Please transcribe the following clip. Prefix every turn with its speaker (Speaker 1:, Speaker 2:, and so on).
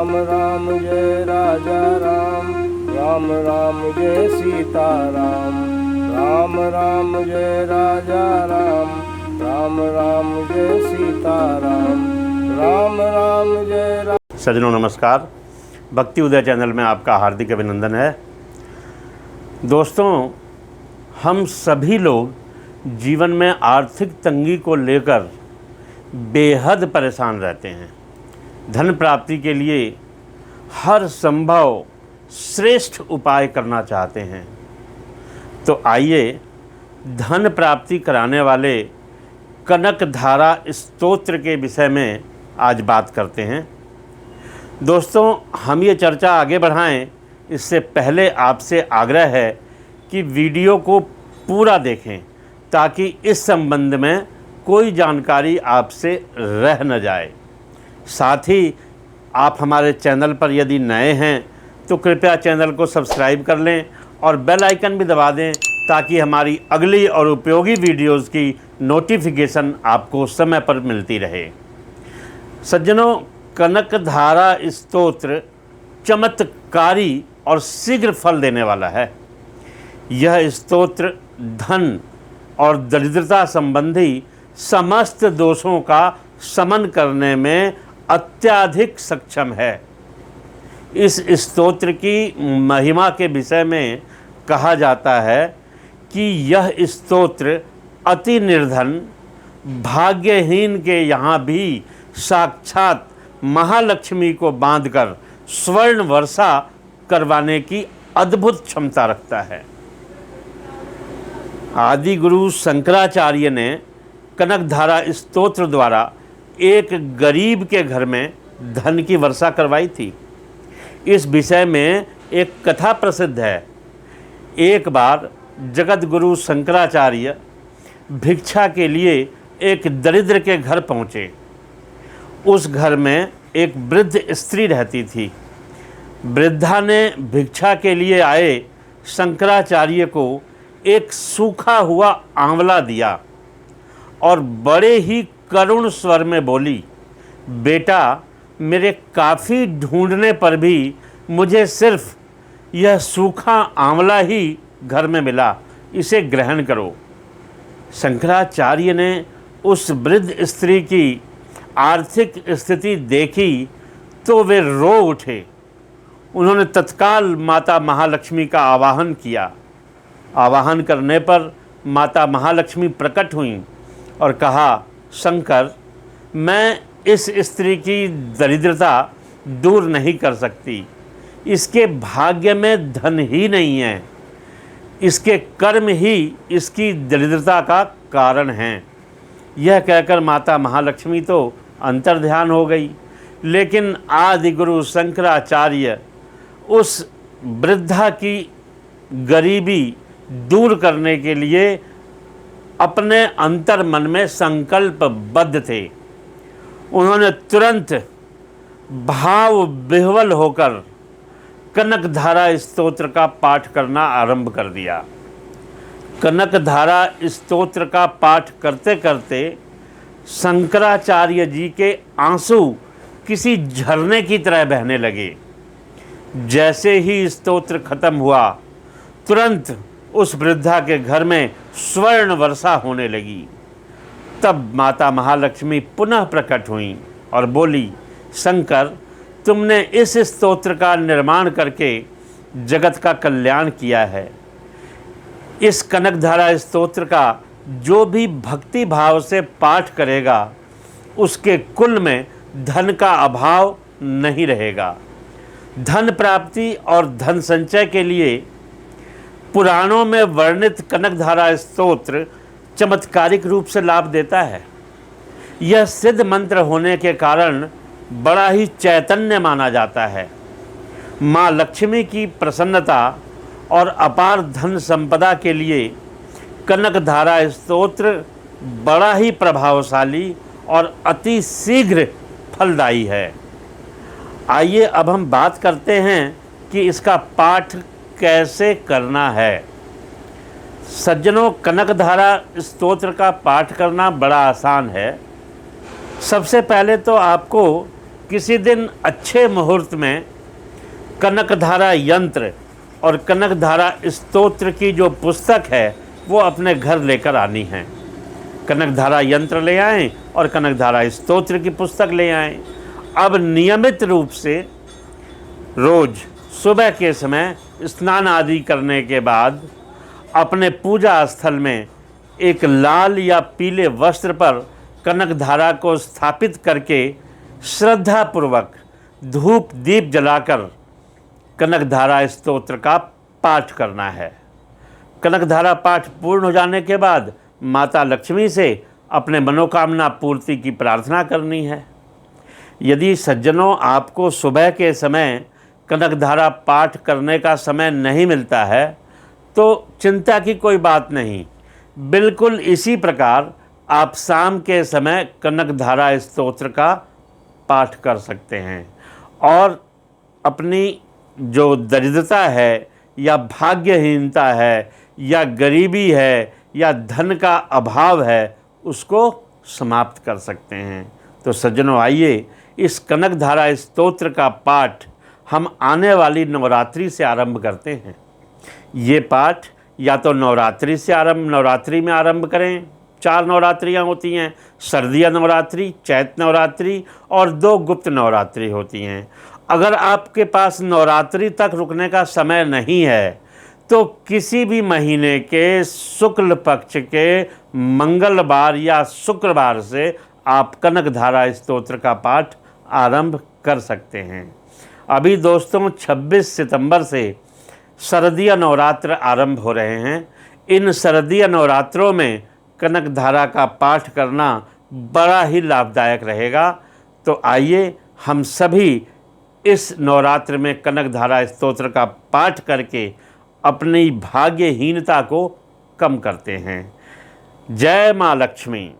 Speaker 1: राम राम जय राजा राम, राम राम जय सीता राम, राम राम जय राजा राम, राम राम जय सीता राम, राम राम जय राम।
Speaker 2: सज्जनों नमस्कार, भक्ति उदय चैनल में आपका हार्दिक अभिनंदन है। दोस्तों, हम सभी लोग जीवन में आर्थिक तंगी को लेकर बेहद परेशान रहते हैं। धन प्राप्ति के लिए हर संभव श्रेष्ठ उपाय करना चाहते हैं। तो आइए धन प्राप्ति कराने वाले कनकधारा स्तोत्र के विषय में आज बात करते हैं। दोस्तों, हम ये चर्चा आगे बढ़ाएं इससे पहले आपसे आग्रह है कि वीडियो को पूरा देखें ताकि इस संबंध में कोई जानकारी आपसे रह न जाए। साथ ही आप हमारे चैनल पर यदि नए हैं तो कृपया चैनल को सब्सक्राइब कर लें और बेल आइकन भी दबा दें ताकि हमारी अगली और उपयोगी वीडियोस की नोटिफिकेशन आपको समय पर मिलती रहे। सज्जनों, कनकधारा स्तोत्र चमत्कारी और शीघ्र फल देने वाला है। यह स्तोत्र धन और दरिद्रता संबंधी समस्त दोषों का शमन करने में अत्यधिक सक्षम है। इस स्तोत्र की महिमा के विषय में कहा जाता है कि यह स्तोत्र अति निर्धन भाग्यहीन के यहाँ भी साक्षात महालक्ष्मी को बांधकर स्वर्ण वर्षा करवाने की अद्भुत क्षमता रखता है। आदि गुरु शंकराचार्य ने कनकधारा स्तोत्र द्वारा एक गरीब के घर में धन की वर्षा करवाई थी। इस विषय में एक कथा प्रसिद्ध है। एक बार जगत गुरु शंकराचार्य भिक्षा के लिए एक दरिद्र के घर पहुँचे। उस घर में एक वृद्ध स्त्री रहती थी। वृद्धा ने भिक्षा के लिए आए शंकराचार्य को एक सूखा हुआ आंवला दिया और बड़े ही करुण स्वर में बोली, बेटा, मेरे काफ़ी ढूंढने पर भी मुझे सिर्फ यह सूखा आंवला ही घर में मिला, इसे ग्रहण करो। शंकराचार्य ने उस वृद्ध स्त्री की आर्थिक स्थिति देखी तो वे रो उठे। उन्होंने तत्काल माता महालक्ष्मी का आवाहन किया। आवाहन करने पर माता महालक्ष्मी प्रकट हुईं और कहा, शंकर, मैं इस स्त्री की दरिद्रता दूर नहीं कर सकती। इसके भाग्य में धन ही नहीं है, इसके कर्म ही इसकी दरिद्रता का कारण हैं। यह कहकर माता महालक्ष्मी तो अंतर्ध्यान हो गई, लेकिन आदि गुरु शंकराचार्य उस वृद्धा की गरीबी दूर करने के लिए अपने अंतर मन में संकल्पबद्ध थे। उन्होंने तुरंत भाव विह्वल होकर कनकधारा स्तोत्र का पाठ करना आरंभ कर दिया। कनकधारा स्तोत्र का पाठ करते करते शंकराचार्य जी के आंसू किसी झरने की तरह बहने लगे। जैसे ही स्तोत्र खत्म हुआ, तुरंत उस वृद्धा के घर में स्वर्ण वर्षा होने लगी। तब माता महालक्ष्मी पुनः प्रकट हुई और बोली, शंकर, तुमने इस स्तोत्र का निर्माण करके जगत का कल्याण किया है। इस कनकधारा स्तोत्र का जो भी भक्ति भाव से पाठ करेगा उसके कुल में धन का अभाव नहीं रहेगा। धन प्राप्ति और धन संचय के लिए पुराणों में वर्णित कनकधारा स्तोत्र चमत्कारिक रूप से लाभ देता है। यह सिद्ध मंत्र होने के कारण बड़ा ही चैतन्य माना जाता है। माँ लक्ष्मी की प्रसन्नता और अपार धन संपदा के लिए कनकधारा स्तोत्र बड़ा ही प्रभावशाली और अति शीघ्र फलदायी है। आइए अब हम बात करते हैं कि इसका पाठ कैसे करना है। सज्जनों, कनकधारा स्तोत्र का पाठ करना बड़ा आसान है। सबसे पहले तो आपको किसी दिन अच्छे मुहूर्त में कनकधारा यंत्र और कनकधारा स्तोत्र की जो पुस्तक है वो अपने घर लेकर आनी है। कनकधारा यंत्र ले आएं और कनकधारा स्तोत्र की पुस्तक ले आएं। अब नियमित रूप से रोज़ सुबह के समय स्नान आदि करने के बाद अपने पूजा स्थल में एक लाल या पीले वस्त्र पर कनकधारा को स्थापित करके श्रद्धापूर्वक धूप दीप जलाकर कनकधारा स्तोत्र का पाठ करना है। कनकधारा पाठ पूर्ण हो जाने के बाद माता लक्ष्मी से अपने मनोकामना पूर्ति की प्रार्थना करनी है। यदि सज्जनों आपको सुबह के समय कनकधारा पाठ करने का समय नहीं मिलता है तो चिंता की कोई बात नहीं। बिल्कुल इसी प्रकार आप शाम के समय कनकधारा स्तोत्र का पाठ कर सकते हैं और अपनी जो दरिद्रता है या भाग्यहीनता है या गरीबी है या धन का अभाव है उसको समाप्त कर सकते हैं। तो सज्जनों आइए इस कनकधारा स्तोत्र का पाठ हम आने वाली नवरात्रि से आरंभ करते हैं। ये पाठ या तो नवरात्रि में आरंभ करें। 4 नवरात्रियाँ होती हैं, सर्दियाँ नवरात्रि, चैत नवरात्रि और 2 गुप्त नवरात्रि होती हैं। अगर आपके पास नवरात्रि तक रुकने का समय नहीं है तो किसी भी महीने के शुक्ल पक्ष के मंगलवार या शुक्रवार से आप कनकधारा स्तोत्र का पाठ आरंभ कर सकते हैं। अभी दोस्तों 26 सितंबर से शरदीय नवरात्र आरंभ हो रहे हैं। इन शरदीय नवरात्रों में कनकधारा का पाठ करना बड़ा ही लाभदायक रहेगा। तो आइए हम सभी इस नवरात्र में कनकधारा स्तोत्र का पाठ करके अपनी भाग्यहीनता को कम करते हैं। जय माँ लक्ष्मी।